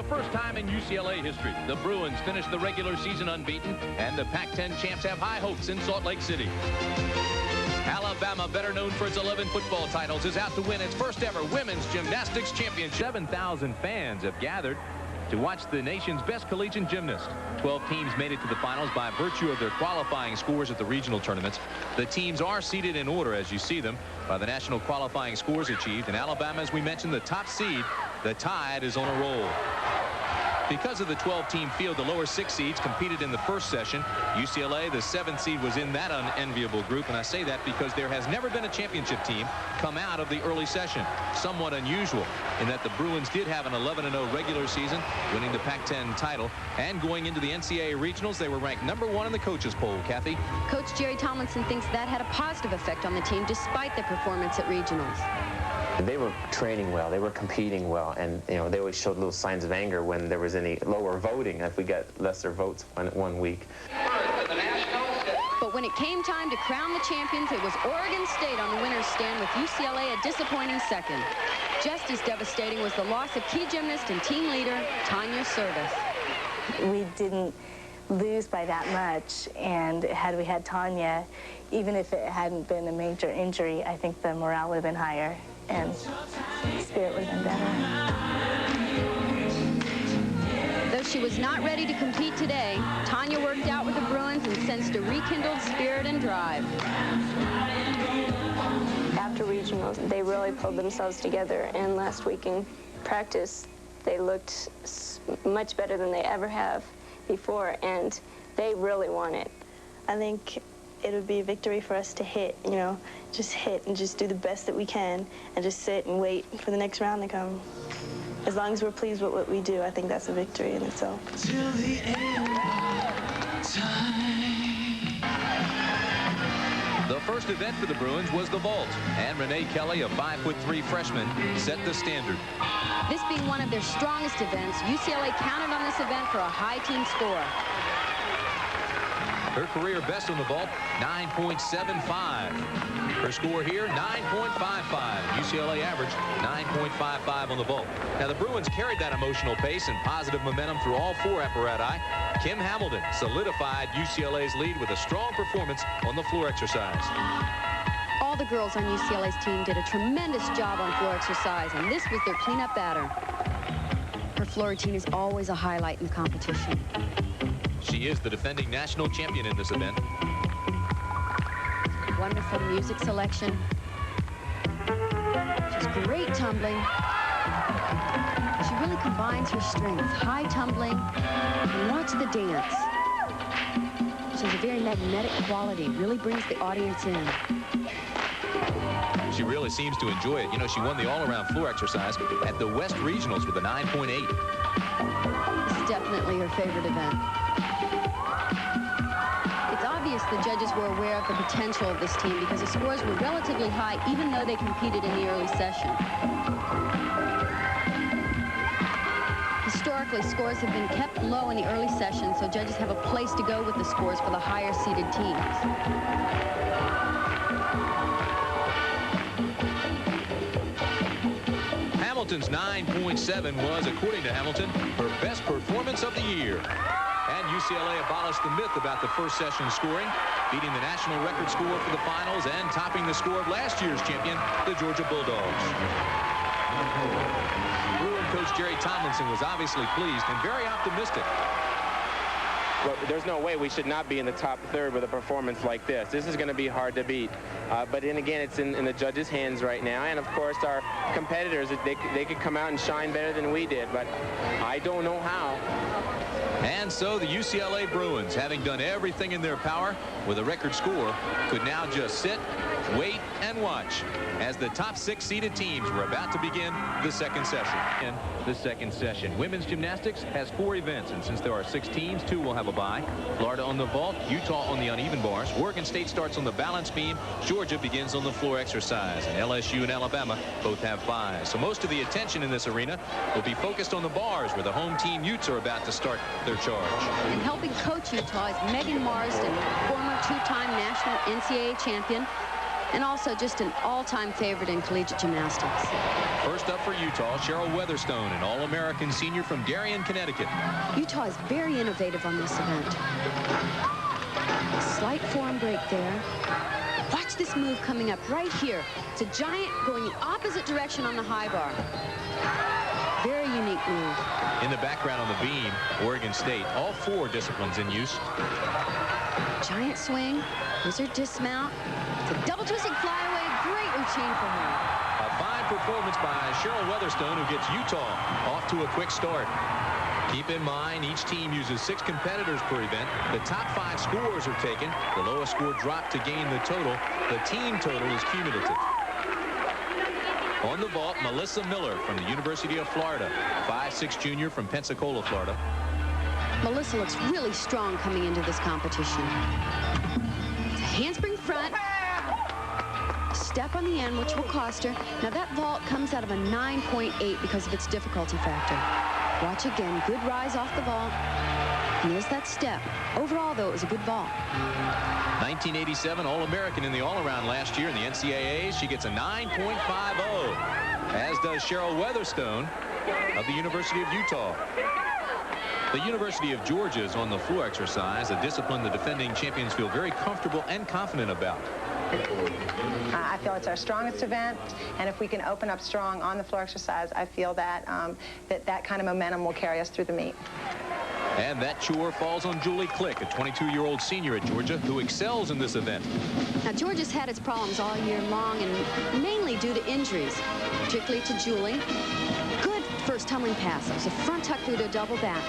first time in UCLA history, the Bruins finished the regular season unbeaten, and the Pac-10 champs have high hopes in Salt Lake City. Alabama, better known for its 11 football titles, is out to win its first ever women's gymnastics championship. 7,000 fans have gathered to watch the nation's best collegiate gymnast. 12 teams made it to the finals by virtue of their qualifying scores at the regional tournaments. The teams are seeded in order as you see them by the national qualifying scores achieved. And Alabama, as we mentioned, the top seed. The Tide is on a roll. Because of the 12-team field, the lower 6 seeds competed in the first session. UCLA, the 7th seed, was in that unenviable group, and I say that because there has never been a championship team come out of the early session. Somewhat unusual in that the Bruins did have an 11-0 regular season, winning the Pac-10 title, and going into the NCAA regionals, they were ranked #1 in the coaches poll. Kathy? Coach Jerry Tomlinson thinks that had a positive effect on the team despite their performance at regionals. They were training well, they were competing well, and they always showed little signs of anger when there was any lower voting, if we got lesser votes one week. But when it came time to crown the champions, it was Oregon State on the winner's stand, with UCLA a disappointing second. Just as devastating was the loss of key gymnast and team leader Tanya Service. We didn't lose by that much, and had we had Tanya, even if it hadn't been a major injury, I think the morale would have been higher and the spirit would have been better. Though she was not ready to compete today, Tanya worked out with the Bruins and sensed a rekindled spirit and drive. After regionals, they really pulled themselves together, and last week in practice, they looked much better than they ever have before, and they really want it. I think it would be a victory for us to hit, just hit and just do the best that we can and just sit and wait for the next round to come. As long as we're pleased with what we do, I think that's a victory in itself. Till the end of time. The first event for the Bruins was the vault, and Renee Kelly, a 5'3" freshman, set the standard. This being one of their strongest events, UCLA counted on this event for a high team score. Her career best on the vault, 9.75. Her score here, 9.55. UCLA average, 9.55 on the vault. Now, the Bruins carried that emotional pace and positive momentum through all 4 apparati. Kim Hamilton solidified UCLA's lead with a strong performance on the floor exercise. All the girls on UCLA's team did a tremendous job on floor exercise, and this was their cleanup batter. Her floor routine is always a highlight in the competition. She is the defending national champion in this event. Wonderful music selection. She's great tumbling. She really combines her strength, high tumbling, and watch the dance. She has a very magnetic quality, really brings the audience in. She really seems to enjoy it. She won the all-around floor exercise at the West Regionals with a 9.8. This is definitely her favorite event. It's obvious the judges were aware of the potential of this team because the scores were relatively high even though they competed in the early session. Historically, scores have been kept low in the early session, so judges have a place to go with the scores for the higher seeded teams. Hamilton's 9.7 was, according to Hamilton, her best performance of the year. And UCLA abolished the myth about the first session scoring, beating the national record score for the finals and topping the score of last year's champion, the Georgia Bulldogs. Bruin coach Jerry Tomlinson was obviously pleased and very optimistic. Well, there's no way we should not be in the top third with a performance like this. This is going to be hard to beat. But then again, it's in the judges' hands right now. And, of course, our competitors, they could come out and shine better than we did. But I don't know how. And so the UCLA Bruins, having done everything in their power with a record score, could now just sit, wait, and watch as the top 6 seeded teams were about to begin the second session. In the second session, women's gymnastics has 4 events, and since there are 6 teams, 2 will have a bye. Florida on the vault, Utah on the uneven bars, Oregon State starts on the balance beam, Georgia begins on the floor exercise, and LSU and Alabama both have byes. So most of the attention in this arena will be focused on the bars, where the home team Utes are about to start their charge. And helping coach Utah is Megan Marsden, former 2-time national NCAA champion, and also just an all-time favorite in collegiate gymnastics. First up for Utah, Cheryl Weatherstone, an All-American senior from Darien, Connecticut. Utah is very innovative on this event. Slight form break there. Watch this move coming up right here. It's a giant going the opposite direction on the high bar. Very unique move. In the background on the beam, Oregon State, all 4 disciplines in use. Giant swing. Here's her dismount. It's a double twisting flyaway. Great routine for her. A fine performance by Cheryl Weatherstone, who gets Utah off to a quick start. Keep in mind, each team uses 6 competitors per event. The top 5 scores are taken. The lowest score dropped to gain the total. The team total is cumulative. On the vault, Melissa Miller from the University of Florida, 5'6" junior from Pensacola, Florida. Melissa looks really strong coming into this competition. It's a handspring front. Step on the end, which will cost her. Now that vault comes out of a 9.8 because of its difficulty factor. Watch again. Good rise off the vault. And there's that step. Overall, though, it was a good vault. 1987 All-American in the all-around last year in the NCAA. She gets a 9.50, as does Cheryl Weatherstone of the University of Utah. The University of Georgia is on the floor exercise, a discipline the defending champions feel very comfortable and confident about. I feel it's our strongest event, and if we can open up strong on the floor exercise, I feel that that kind of momentum will carry us through the meet. And that chore falls on Julie Click, a 22-year-old senior at Georgia who excels in this event. Now, Georgia's had its problems all year long, and mainly due to injuries, particularly to Julie. Good first tumbling pass. It was a front tuck through to a double back.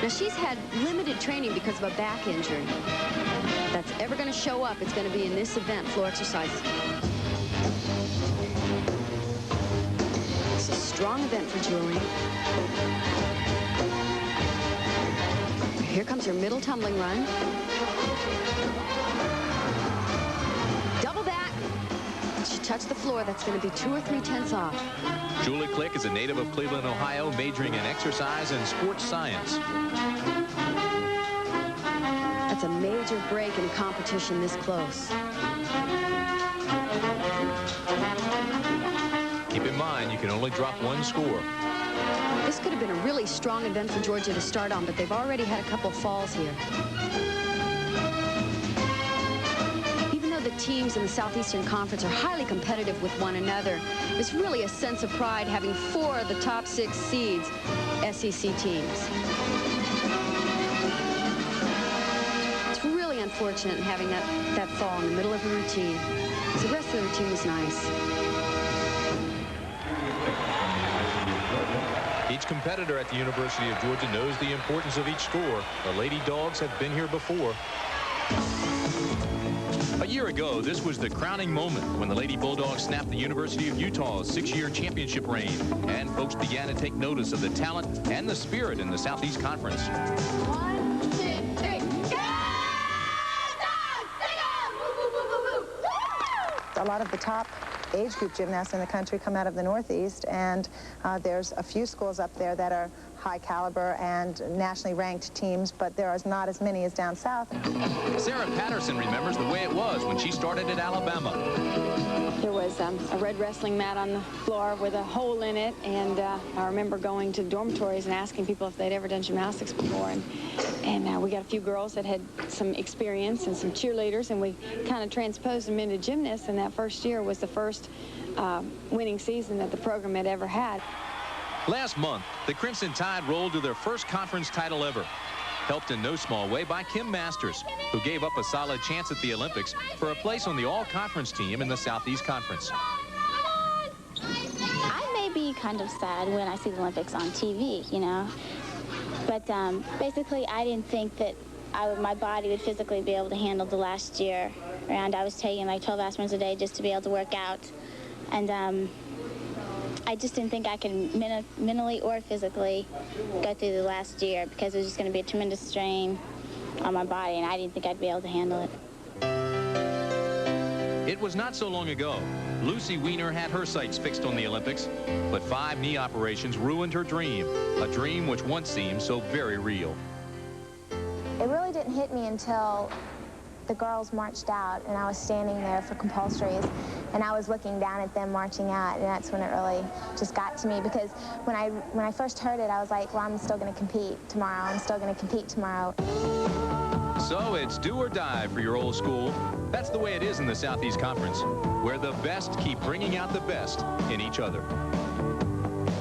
Now, she's had limited training because of a back injury. If that's ever going to show up, it's going to be in this event, floor exercises. It's a strong event for Julie. Here comes her middle tumbling run. Double back. She touched the floor. That's going to be 2 or 3 tenths off. Julie Click is a native of Cleveland, Ohio, majoring in exercise and sports science. That's a major break in a competition this close. Keep in mind, you can only drop 1 score. This could have been a really strong event for Georgia to start on, but they've already had a couple falls here. Even though the teams in the Southeastern Conference are highly competitive with one another, there's really a sense of pride having 4 of the top 6 seeds SEC teams. It's really unfortunate having that fall in the middle of a routine. The rest of the routine was nice. Each competitor at the University of Georgia knows the importance of each score. The Lady Dogs have been here before. A year ago, this was the crowning moment when the Lady Bulldogs snapped the University of Utah's 6-year championship reign, and folks began to take notice of the talent and the spirit in the Southeast Conference. 1, 2, 3, go! A lot of the top age group gymnasts in the country come out of the Northeast, and there's a few schools up there that are high caliber and nationally ranked teams, but there are not as many as down south. Sarah Patterson remembers the way it was when she started at Alabama. There was a red wrestling mat on the floor with a hole in it, and I remember going to dormitories and asking people if they'd ever done gymnastics before, and we got a few girls that had some experience and some cheerleaders, and we kind of transposed them into gymnasts, and that first year was the first winning season that the program had ever had. Last month, the Crimson Tide rolled to their first conference title ever, helped in no small way by Kim Masters, who gave up a solid chance at the Olympics for a place on the all-conference team in the Southeast Conference. I may be kind of sad when I see the Olympics on TV, you know, but basically I didn't think that my body would physically be able to handle the last year around. I was taking like 12 aspirins a day just to be able to work out, and I just didn't think I could mentally or physically go through the last year, because it was just going to be a tremendous strain on my body, and I didn't think I'd be able to handle it. It was not so long ago. Lucy Weiner had her sights fixed on the Olympics, but 5 knee operations ruined her dream, a dream which once seemed so very real. It really didn't hit me until the girls marched out and I was standing there for compulsories, and I was looking down at them marching out, and that's when it really just got to me, because when I first heard it, I was like, well, I'm still going to compete tomorrow. I'm still going to compete tomorrow. So it's do or die for your old school. That's the way it is in the Southeast Conference, where the best keep bringing out the best in each other.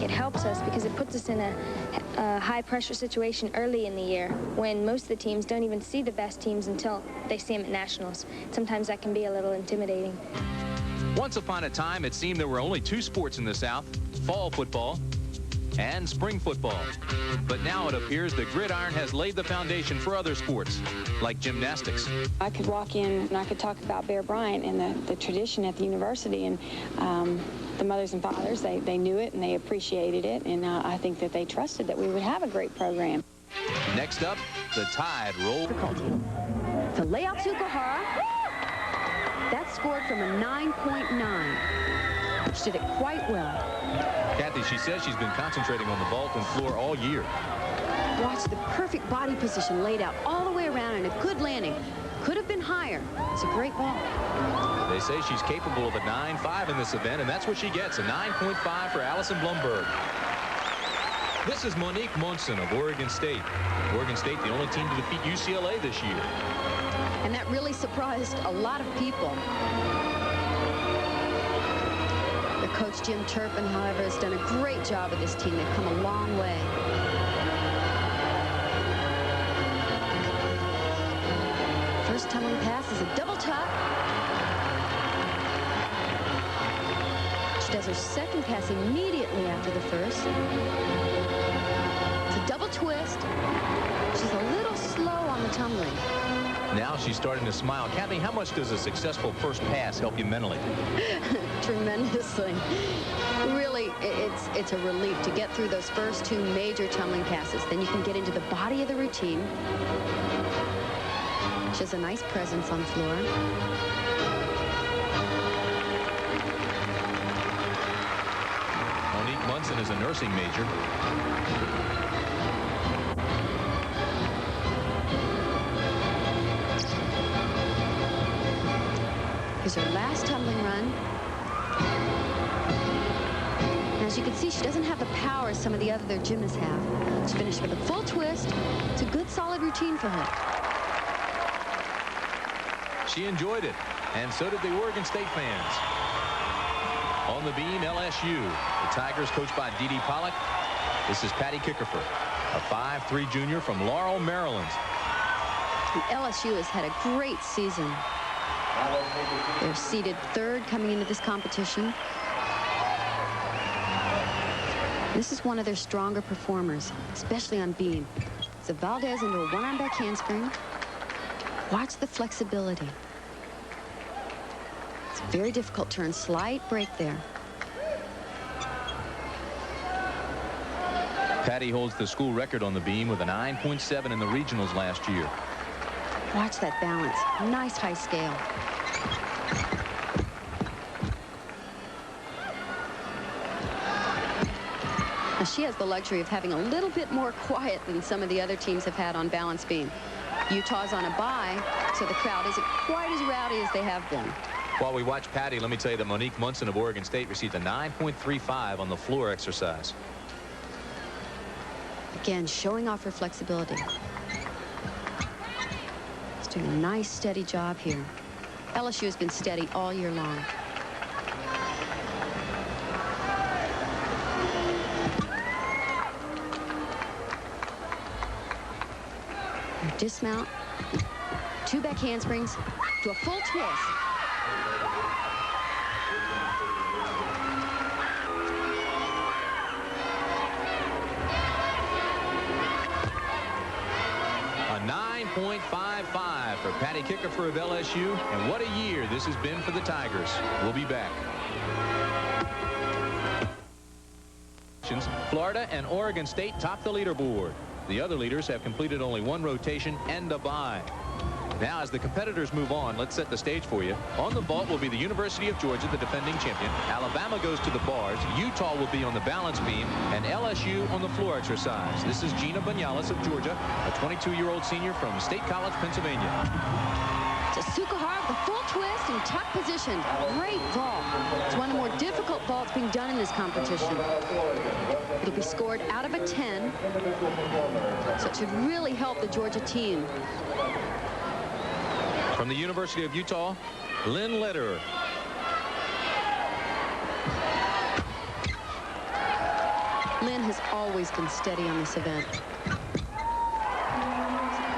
It helps us because it puts us in a high-pressure situation early in the year when most of the teams don't even see the best teams until they see them at nationals. Sometimes that can be a little intimidating. Once upon a time, it seemed there were only two sports in the South, fall football and spring football. But now it appears the gridiron has laid the foundation for other sports, like gymnastics. I could walk in and I could talk about Bear Bryant and the tradition at the university, and the mothers and fathers, they knew it and they appreciated it, and I think that they trusted that we would have a great program. Next up, the Tide roll. To lay out Tsukuhara, that scored from a 9.9. She did it quite well. Kathy, she says she's been concentrating on the vault and floor all year. Watch the perfect body position laid out all the way around and a good landing. Could have been higher. It's a great ball. They say she's capable of a 9.5 in this event, and that's what she gets, a 9.5 for Allison Blumberg. This is Monique Munson of Oregon State. Oregon State, the only team to defeat UCLA this year. And that really surprised a lot of people. Their coach, Jim Turpin, however, has done a great job with this team. They've come a long way. First tumbling pass is a double tuck. She does her second pass immediately after the first. It's a double twist. She's a little slow on the tumbling. Now she's starting to smile. Kathy, how much does a successful first pass help you mentally? Tremendously. Really, it's a relief to get through those first two major tumbling passes. Then you can get into the body of the routine. She has a nice presence on the floor. Monique Munson is a nursing major. Here's her last tumbling run. As you can see, she doesn't have the power as some of the other gymnasts have. She finished with a full twist. It's a good, solid routine for her. She enjoyed it, and so did the Oregon State fans. On the beam, LSU. The Tigers, coached by Dee Dee Pollock. This is Patty Kickerfer, a 5'3" junior from Laurel, Maryland. And LSU has had a great season. They're seeded third coming into this competition. This is one of their stronger performers, especially on beam. It's a Valdez into a one-arm back handspring. Watch the flexibility. It's a very difficult turn. Slight break there. Patty holds the school record on the beam with a 9.7 in the regionals last year. Watch that balance. Nice high scale. Now she has the luxury of having a little bit more quiet than some of the other teams have had on balance beam. Utah's on a bye, so the crowd isn't quite as rowdy as they have been. While we watch Patty, let me tell you that Monique Munson of Oregon State received a 9.35 on the floor exercise. Again, showing off her flexibility. She's doing a nice, steady job here. LSU has been steady all year long. Dismount, two back handsprings to a full twist. A 9.55 for Patty Kickerfer of LSU, and what a year this has been for the Tigers. We'll be back. Florida and Oregon State top the leaderboard. The other leaders have completed only one rotation and a bye. Now, as the competitors move on, let's set the stage for you. On the vault will be the University of Georgia, the defending champion. Alabama goes to the bars. Utah will be on the balance beam, and LSU on the floor exercise. This is Gina Banyalis of Georgia, a 22-year-old senior from State College, Pennsylvania. to Sukahara with a full twist and tuck position. Great vault. It's one of the more difficult vaults being done in this competition. It'll be scored out of a 10, so it should really help the Georgia team. From the University of Utah, Lynn Lederer. Lynn has always been steady on this event.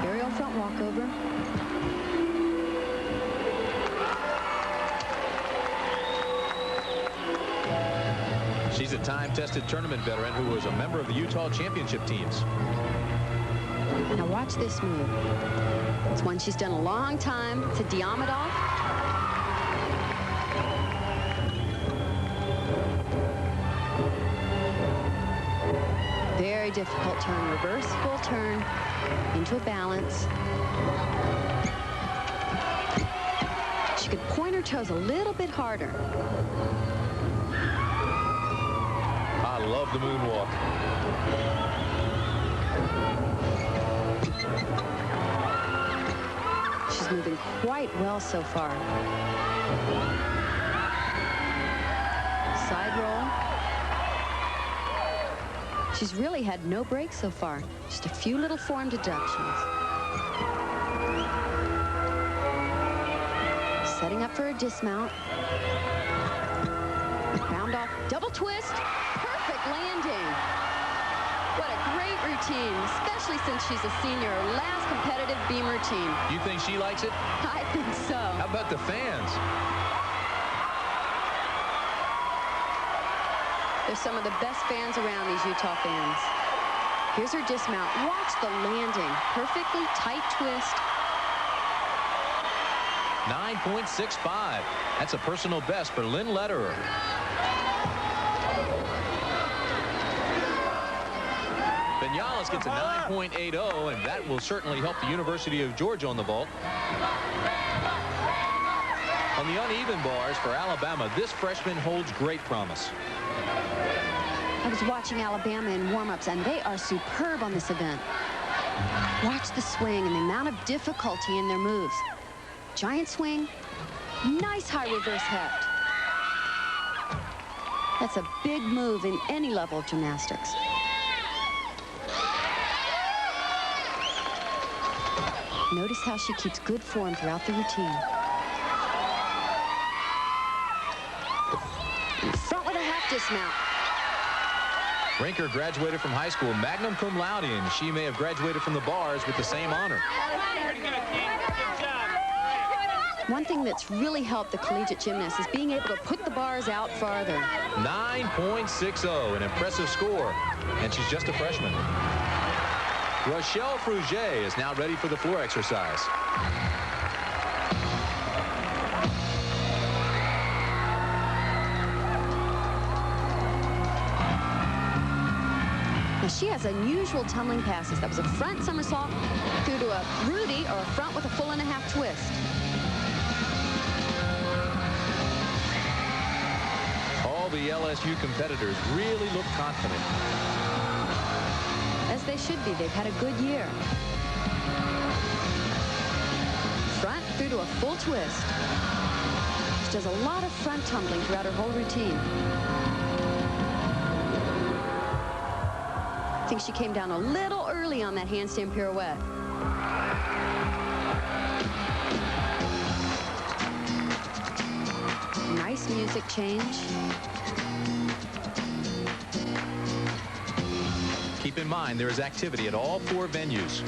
Aerial front walkover. She's a time-tested tournament veteran who was a member of the Utah championship teams. Now watch this move. It's one she's done a long time. It's a Diamondov. Very difficult turn. Reverse full turn into a balance. She could point her toes a little bit harder. I love the moonwalk. She's moving quite well so far. Side roll. She's really had no breaks so far. Just a few little form deductions. Setting up for a dismount. Round off, double twist. Perfect landing. What a great routine, especially since she's a senior. Her last competitive beam routine. You think she likes it? I think so. How about the fans? There's some of the best fans around, these Utah fans. Here's her dismount. Watch the landing. Perfectly tight twist. 9.65. That's a personal best for Lynn Lederer. Vinales gets a 9.80, and that will certainly help the University of Georgia on the vault. On the uneven bars for Alabama, this freshman holds great promise. I was watching Alabama in warm-ups, and they are superb on this event. Watch the swing and the amount of difficulty in their moves. Giant swing, nice high reverse heft. That's a big move in any level of gymnastics. Notice how she keeps good form throughout the routine. In front with a half dismount. Rinker graduated from high school magna cum laude, and she may have graduated from the bars with the same honor. One thing that's really helped the collegiate gymnast is being able to put the bars out farther. 9.60, an impressive score, and she's just a freshman. Rochelle Fruget is now ready for the floor exercise. Now she has unusual tumbling passes. That was a front somersault through to a Rudy, or a front with a full and a half twist. All the LSU competitors really look confident. As they should be. They've had a good year. Front through to a full twist. She does a lot of front tumbling throughout her whole routine. I think she came down a little early on that handstand pirouette. Nice music change. Keep in mind, there is activity at all four venues.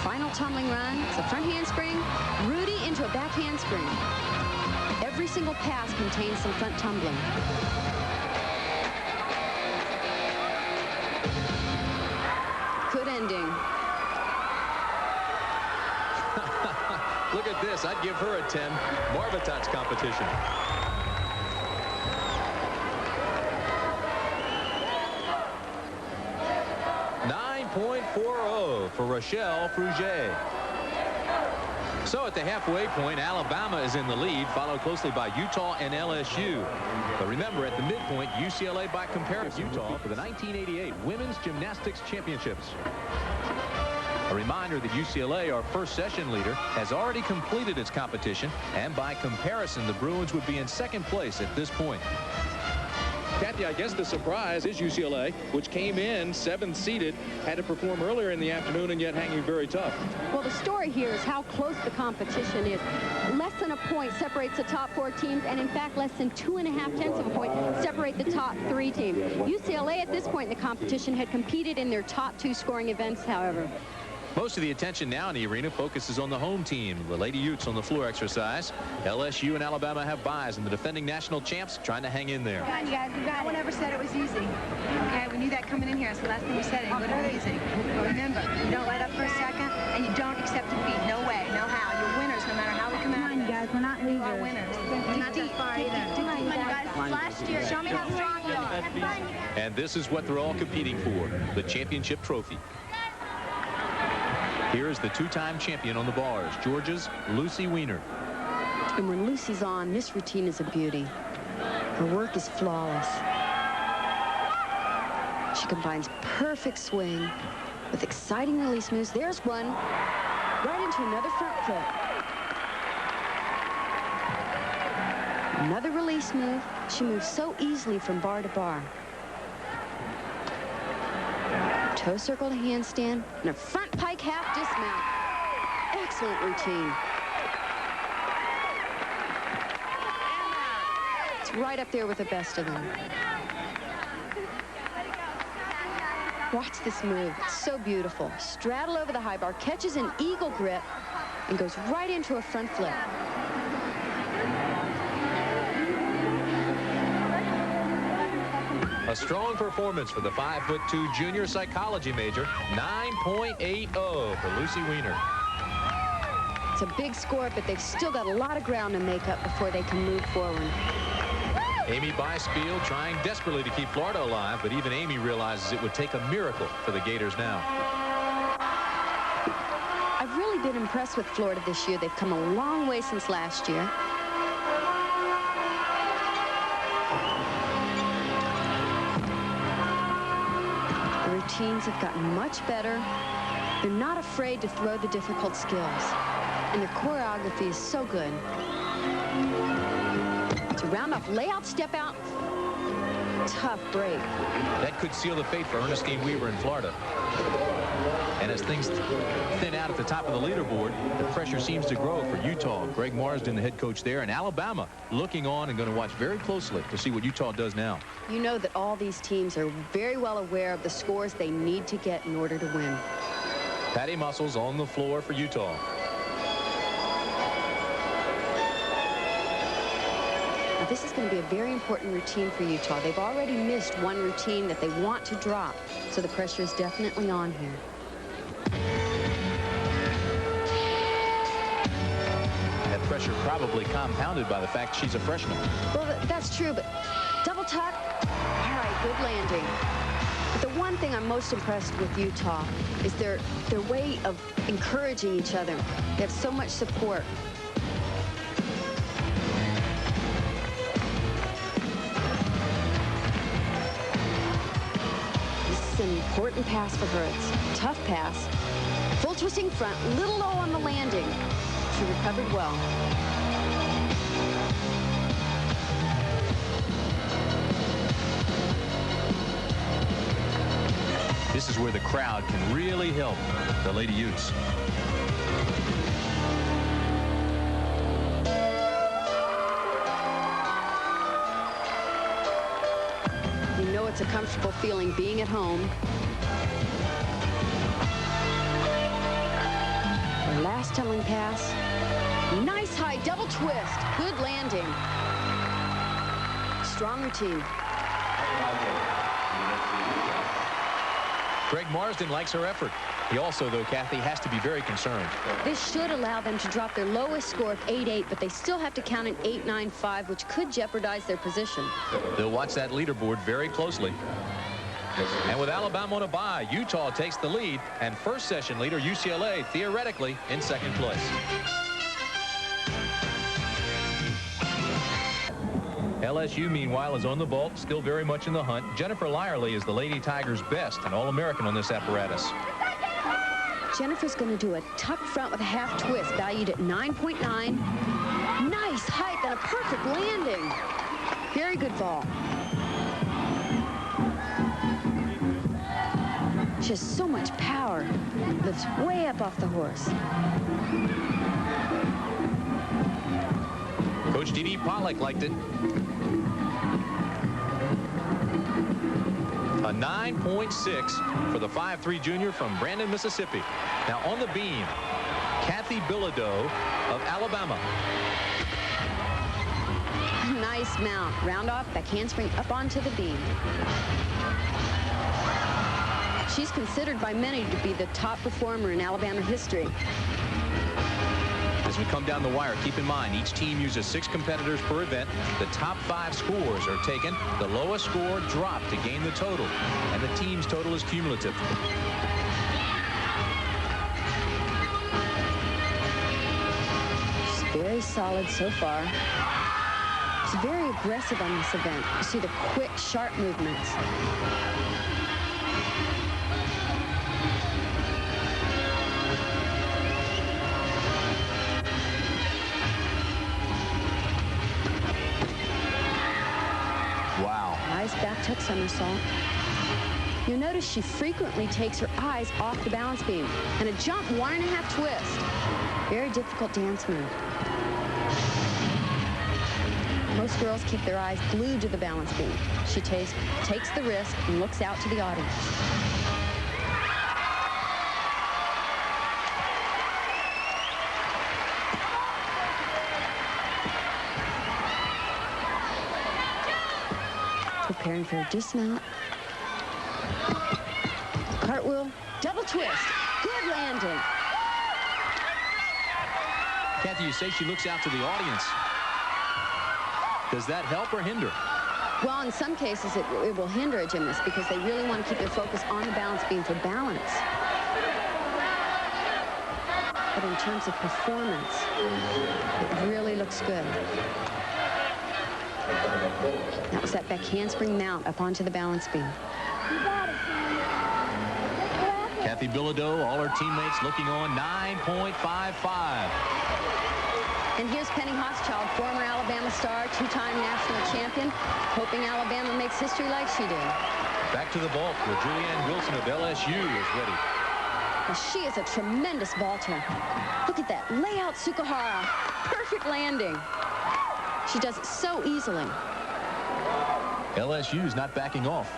Final tumbling run. It's a front handspring. Rudy into a back handspring. Every single pass contains some front tumbling. Good ending. Look at this. I'd give her a 10. Marvatat's competition. .940 for Rochelle Fruget. So at the halfway point, Alabama is in the lead, followed closely by Utah and LSU. But remember, at the midpoint, UCLA by comparison, Utah for the 1988 Women's Gymnastics Championships. A reminder that UCLA, our first session leader, has already completed its competition, and by comparison, the Bruins would be in second place at this point. Kathy, I guess the surprise is UCLA, which came in 7th seeded, had to perform earlier in the afternoon and yet hanging very tough. Well, the story here is how close the competition is. Less than a point separates the top 4 teams, and in fact, less than 2.5 of a point separate the top 3 teams. UCLA at this point in the competition had competed in their top 2 scoring events, however. Most of the attention now in the arena focuses on the home team, the Lady Utes on the floor exercise. LSU and Alabama have byes, and the defending national champs trying to hang in there. Come on, you guys. No one ever said it was easy. Okay, we knew that coming in here. That's the last thing we said. It wouldn't be easy. But remember, you don't let up for a second, and you don't accept defeat. No way, no how. You're winners no matter how we come out. Come on, you guys. We're not losers. We're winners. We're not that far either. Come on, you guys. Last year, show me how strong you are. And this is what they're all competing for, the championship trophy. Here's the 2-time champion on the bars, Georgia's Lucy Weiner. And when Lucy's on, this routine is a beauty. Her work is flawless. She combines perfect swing with exciting release moves. There's one, right into another front flip. Another release move. She moves so easily from bar to bar. Toe circle to handstand and a front pike half dismount. Excellent routine. It's right up there with the best of them. Watch this move. It's so beautiful. Straddle over the high bar, catches an eagle grip, and goes right into a front flip. A strong performance for the 5'2" junior psychology major, 9.80 for Lucy Weiner. It's a big score, but they've still got a lot of ground to make up before they can move forward. Amy Byspiel trying desperately to keep Florida alive, but even Amy realizes it would take a miracle for the Gators now. I've really been impressed with Florida this year. They've come a long way since last year. The routines have gotten much better. They're not afraid to throw the difficult skills. And their choreography is so good. It's a round off, layout, step out. Tough break. That could seal the fate for Ernestine Weaver in Florida. And as things thin out at the top of the leaderboard, the pressure seems to grow for Utah. Greg Marsden, the head coach there, and Alabama looking on and going to watch very closely to see what Utah does now. You know that all these teams are very well aware of the scores they need to get in order to win. Patty Muscles on the floor for Utah. Now, this is going to be a very important routine for Utah. They've already missed one routine that they want to drop, so the pressure is definitely on here. That pressure probably compounded by the fact she's a freshman. Well, that's true, but double tuck. All right, good landing. But the one thing I'm most impressed with Utah is their way of encouraging each other. They have so much support. This is an important pass for her. It's a tough pass. Full twisting front, little low on the landing. She recovered well. This is where the crowd can really help the Lady Utes. You know it's a comfortable feeling being at home. Her last tumbling pass. Nice high double twist. Good landing. Strong routine. Greg Marsden likes her effort. He also, though, Kathy, has to be very concerned. This should allow them to drop their lowest score of 8-8, but they still have to count an 8-9-5, which could jeopardize their position. They'll watch that leaderboard very closely. And with Alabama on a bye, Utah takes the lead, and first session leader UCLA theoretically in second place. LSU, meanwhile, is on the vault, still very much in the hunt. Jennifer Lyerly is the Lady Tigers' best and All-American on this apparatus. Jennifer's going to do a tuck front with a half twist, valued at 9.9. Nice height and a perfect landing. Very good fall. She has so much power. Lifts way up off the horse. Coach Dee Pollock liked it. A 9.6 for the 5'3" junior from Brandon, Mississippi. Now on the beam, Kathy Bilodeau of Alabama. Nice mount. Round off, back handspring up onto the beam. She's considered by many to be the top performer in Alabama history. As we come down the wire, keep in mind each team uses 6 competitors per event. The top 5 scores are taken. The lowest score dropped to gain the total, and the team's total is cumulative. She's very solid so far. She's very aggressive on this event. You see the quick, sharp movements. Back tuck somersault. You'll notice she frequently takes her eyes off the balance beam. And a jump 1.5 twist. Very difficult dance move. Most girls keep their eyes glued to the balance beam. She takes the risk and looks out to the audience. Preparing for a dismount. Cartwheel, double twist. Good landing. Kathy, you say she looks out to the audience. Does that help or hinder? Well, in some cases, it will hinder a gymnast because they really want to keep their focus on the balance beam for balance. But in terms of performance, it really looks good. That was that back handspring mount up onto the balance beam. Kathy Bilodeau, all her teammates looking on 9.55. And here's Penny Hochschild, former Alabama star, 2-time national champion, hoping Alabama makes history like she did. Back to the vault where Julianne Wilson of LSU is ready. Well, she is a tremendous vaulter. Look at that, layout Sukahara, perfect landing. She does it so easily. LSU's not backing off.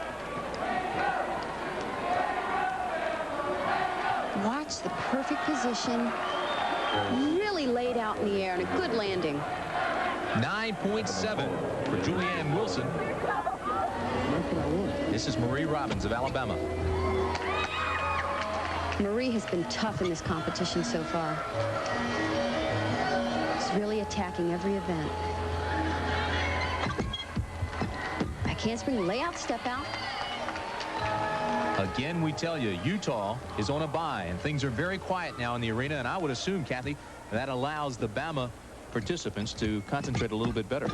Watch the perfect position. Really laid out in the air and a good landing. 9.7 for Julianne Wilson. This is Marie Robbins of Alabama. Marie has been tough in this competition so far. She's really attacking every event. Back handspring, layout, step out. Again, we tell you, Utah is on a bye, and things are very quiet now in the arena, and I would assume, Kathy, that allows the Bama participants to concentrate a little bit better.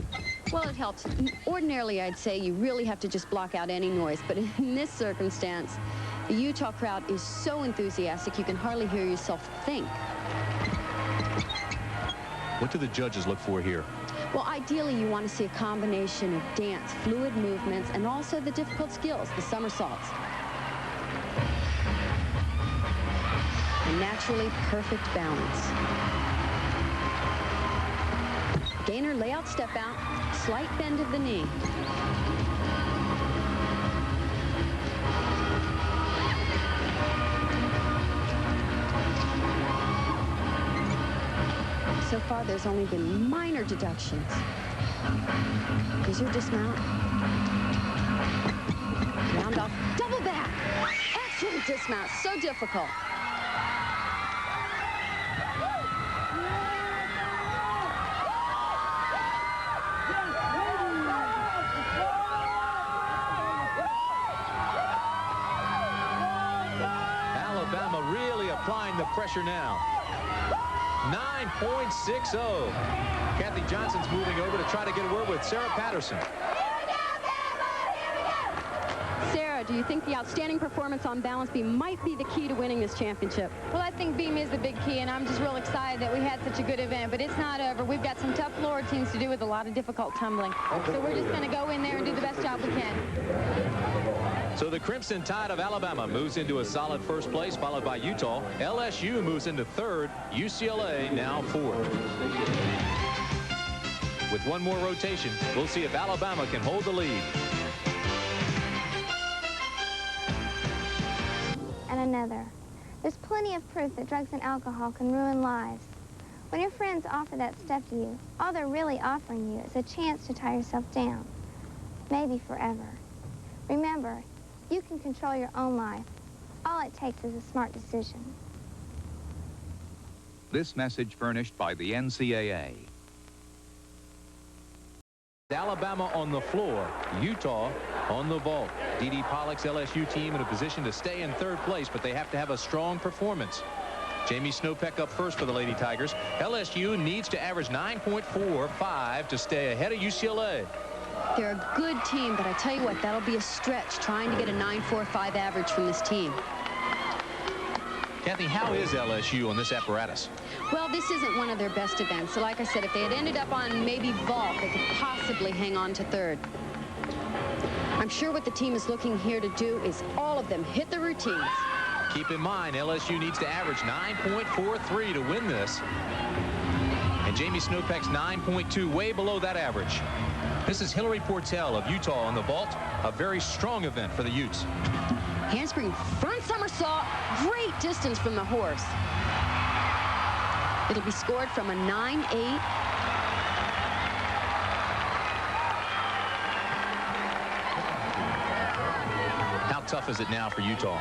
Well, it helps. Ordinarily, I'd say you really have to just block out any noise, but in this circumstance, the Utah crowd is so enthusiastic you can hardly hear yourself think. What do the judges look for here? Well, ideally, you want to see a combination of dance, fluid movements, and also the difficult skills, the somersaults. And naturally perfect balance. Gainer, layout, step out, slight bend of the knee. So far, there's only been minor deductions. Here's your dismount. Round off, double back. Excellent dismount, so difficult. Alabama really applying the pressure now. 9.60. Kathy Johnson's moving over to try to get a word with Sarah Patterson. Sarah, do you think the outstanding performance on balance beam might be the key to winning this championship? Well, I think beam is the big key, and I'm just real excited that we had such a good event, but it's not over. We've got some tough floor routines to do with a lot of difficult tumbling. So we're just going to go in there and do the best job we can. So the Crimson Tide of Alabama moves into a solid first place, followed by Utah. LSU moves into third. UCLA now fourth. With one more rotation, we'll see if Alabama can hold the lead. And another. There's plenty of proof that drugs and alcohol can ruin lives. When your friends offer that stuff to you, all they're really offering you is a chance to tie yourself down. Maybe forever. Remember, you can control your own life. All it takes is a smart decision. This message furnished by the NCAA. Alabama on the floor, Utah on the vault. Dee Pollock's LSU team in a position to stay in third place, but they have to have a strong performance. Jamie Snowpeck up first for the Lady Tigers. LSU needs to average 9.45 to stay ahead of UCLA. They're a good team, but I tell you what, that'll be a stretch trying to get a 9.45 average from this team. Kathy, how is LSU on this apparatus? Well, this isn't one of their best events. So like I said, if they had ended up on maybe vault, they could possibly hang on to third. I'm sure what the team is looking here to do is all of them hit the routines. Keep in mind, LSU needs to average 9.43 to win this. And Jamie Snowpeck's 9.2, way below that average. This is Hillary Portell of Utah on the vault. A very strong event for the Utes. Handspring front somersault. Great distance from the horse. It'll be scored from a 9.8. How tough is it now for Utah?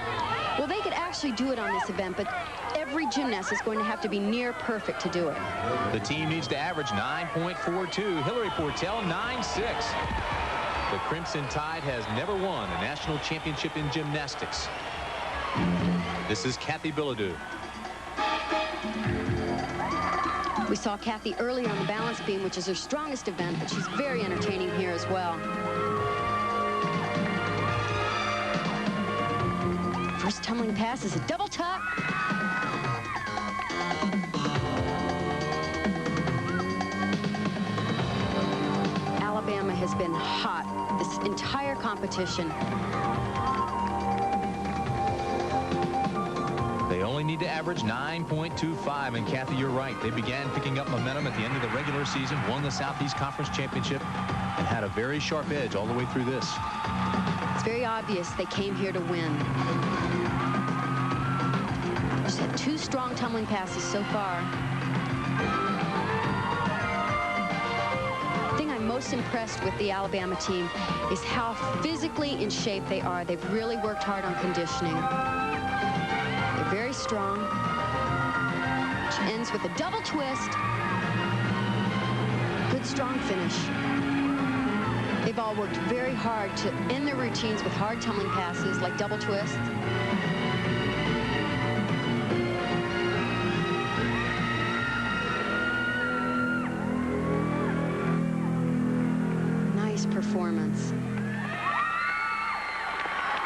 Well, they could actually do it on this event, but every gymnast is going to have to be near perfect to do it. The team needs to average 9.42. Hillary Portell, 9.6. The Crimson Tide has never won a national championship in gymnastics. This is Kathy Bilodeau. We saw Kathy earlier on the balance beam, which is her strongest event, but she's very entertaining here as well. First tumbling pass is a double tuck. Alabama has been hot this entire competition. They only need to average 9.25, and Kathy, you're right. They began picking up momentum at the end of the regular season, won the Southeast Conference Championship, and had a very sharp edge all the way through this. It's very obvious they came here to win. Just had two strong tumbling passes so far. The thing I'm most impressed with the Alabama team is how physically in shape they are. They've really worked hard on conditioning. They're very strong. Which ends with a double twist. Good strong finish. They've all worked very hard to end their routines with hard tumbling passes like double twists. Nice performance.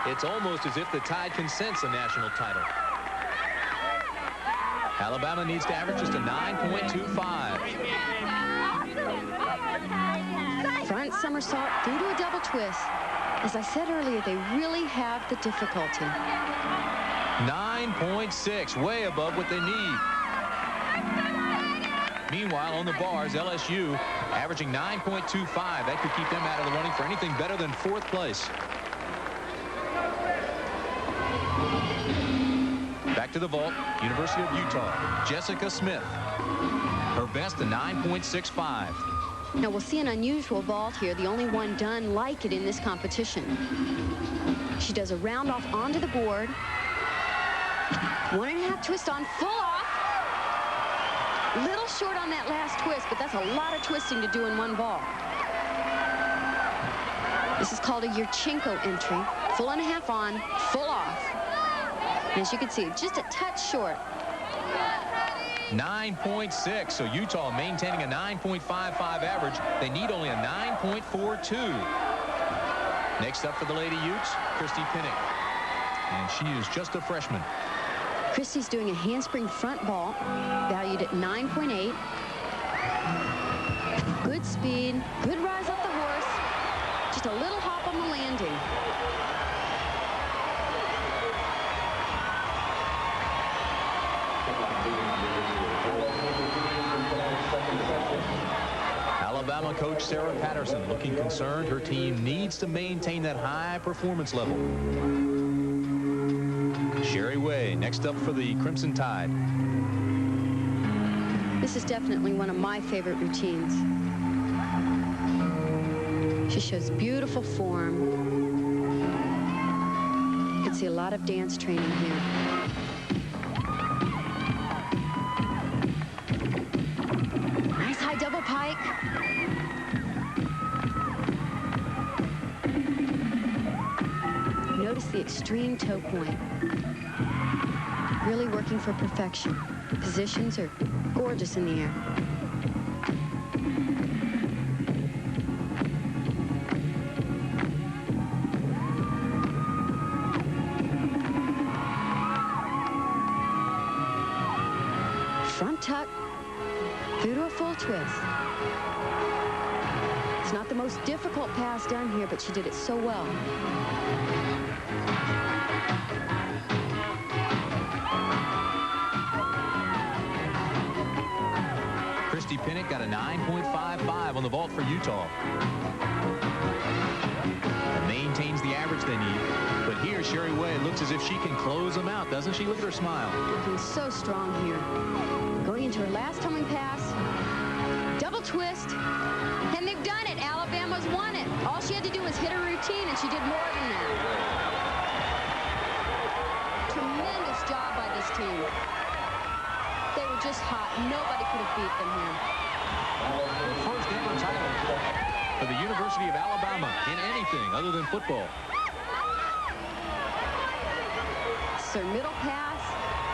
It's almost as if the Tide can sense a national title. Alabama needs to average just a 9.25. Front somersault through to a double twist. As I said earlier, they really have the difficulty. 9.6, way above what they need. Meanwhile, on the bars, LSU averaging 9.25. That could keep them out of the running for anything better than fourth place. Back to the vault, University of Utah, Jessica Smith. Her best, a 9.65. Now, we'll see an unusual vault here, the only one done like it in this competition. She does a round off onto the board. 1.5 twist on, full off. Little short on that last twist, but that's a lot of twisting to do in one vault. This is called a Yurchenko entry. Full and a half on, full off. And as you can see, just a touch short. 9.6. So Utah maintaining a 9.55 average. They need only a 9.42. Next up for the Lady Utes, Christy Pinnock. And she is just a freshman. Christy's doing a handspring front ball, valued at 9.8. Good speed, good rise off the horse. Just a little hop on the landing. Alabama coach Sarah Patterson looking concerned. Her team needs to maintain that high performance level. Sherry Way next up for the Crimson Tide. This is definitely one of my favorite routines. She shows beautiful form. You can see a lot of dance training here. Nice high double pike. Notice the extreme toe point. Really working for perfection. Positions are gorgeous in the air. Front tuck through to a full twist. It's not the most difficult pass done here, but she did it so well. Christy Pinnock got a 9.55 on the vault for Utah. And maintains the average they need. But here, Sherry Way looks as if she can close them out, doesn't she? Look at her smile. Looking so strong here. Going into her last tumbling pass. Double twist. And they've done it. Alabama's won it. All she had to do was hit her routine, and she did more than that. Tremendous job by this team. They were just hot. Nobody could have beat them here. The first ever title for the University of Alabama in anything other than football. Sir middle pass,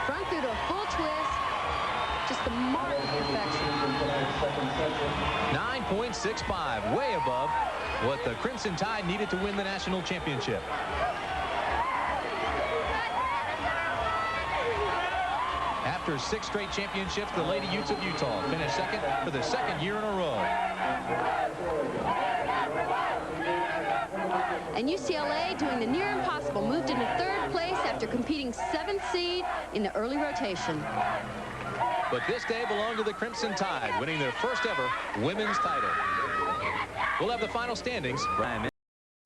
front through to a full twist. Just the mark of perfection. 9.65, way above what the Crimson Tide needed to win the national championship. After 6 straight championships, the Lady Utes of Utah finished second for the second year in a row. And UCLA, doing the near impossible, moved into 3rd place after competing 7th seed in the early rotation. But this day belonged to the Crimson Tide, winning their first ever women's title. We'll have the final standings.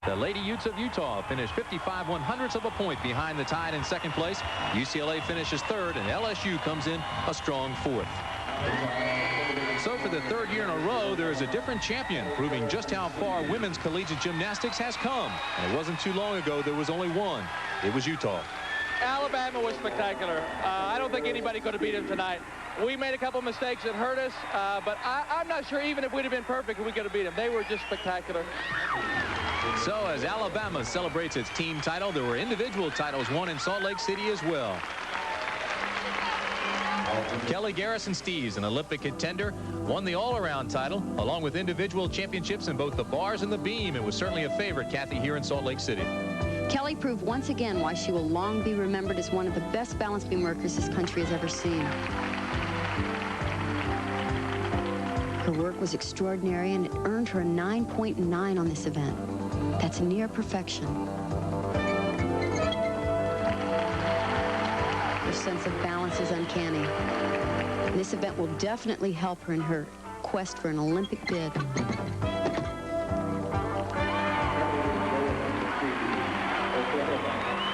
The Lady Utes of Utah finished 55/100ths of a point behind the Tide in 2nd place. UCLA finishes 3rd, and LSU comes in a strong 4th. So for the 3rd year in a row, there is a different champion, proving just how far women's collegiate gymnastics has come. And it wasn't too long ago there was only one. It was Utah. Alabama was spectacular. I don't think anybody could have beat them tonight. We made a couple mistakes that hurt us, but I'm not sure even if we'd have been perfect, we could have beat them. They were just spectacular. So as Alabama celebrates its team title, there were individual titles won in Salt Lake City as well. Kelly Garrison Steeves, an Olympic contender, won the all-around title, along with individual championships in both the bars and the beam. It was certainly a favorite, Kathy, here in Salt Lake City. Kelly proved once again why she will long be remembered as one of the best balance beam workers this country has ever seen. Her work was extraordinary, and it earned her a 9.9 on this event. That's near perfection. Her sense of balance is uncanny. And this event will definitely help her in her quest for an Olympic bid.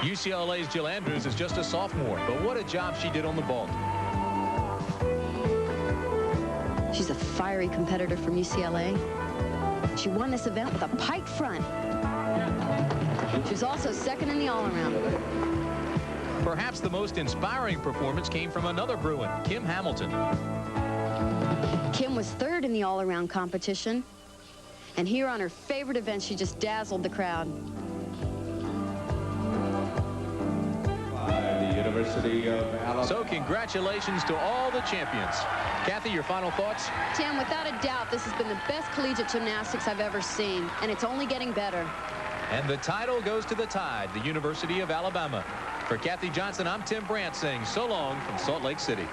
UCLA's Jill Andrews is just a sophomore, but what a job she did on the vault. She's a fiery competitor from UCLA. She won this event with a pike front. She was also 2nd in the all-around. Perhaps the most inspiring performance came from another Bruin, Kim Hamilton. Kim was 3rd in the all-around competition. And here on her favorite event, she just dazzled the crowd. The University of Alabama. So congratulations to all the champions. Kathy, your final thoughts? Tim, without a doubt, this has been the best collegiate gymnastics I've ever seen, and it's only getting better. And the title goes to the Tide, the University of Alabama. For Kathy Johnson, I'm Tim Brandt saying so long from Salt Lake City.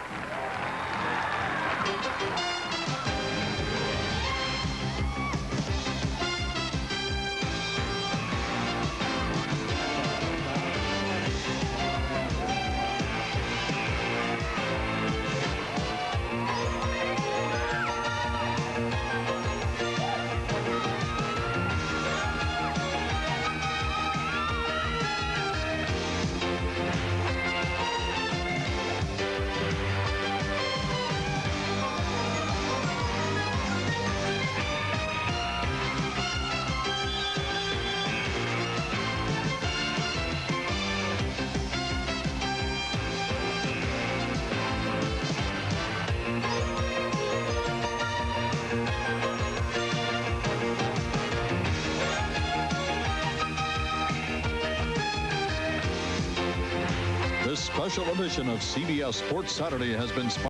This special edition of CBS Sports Saturday has been sponsored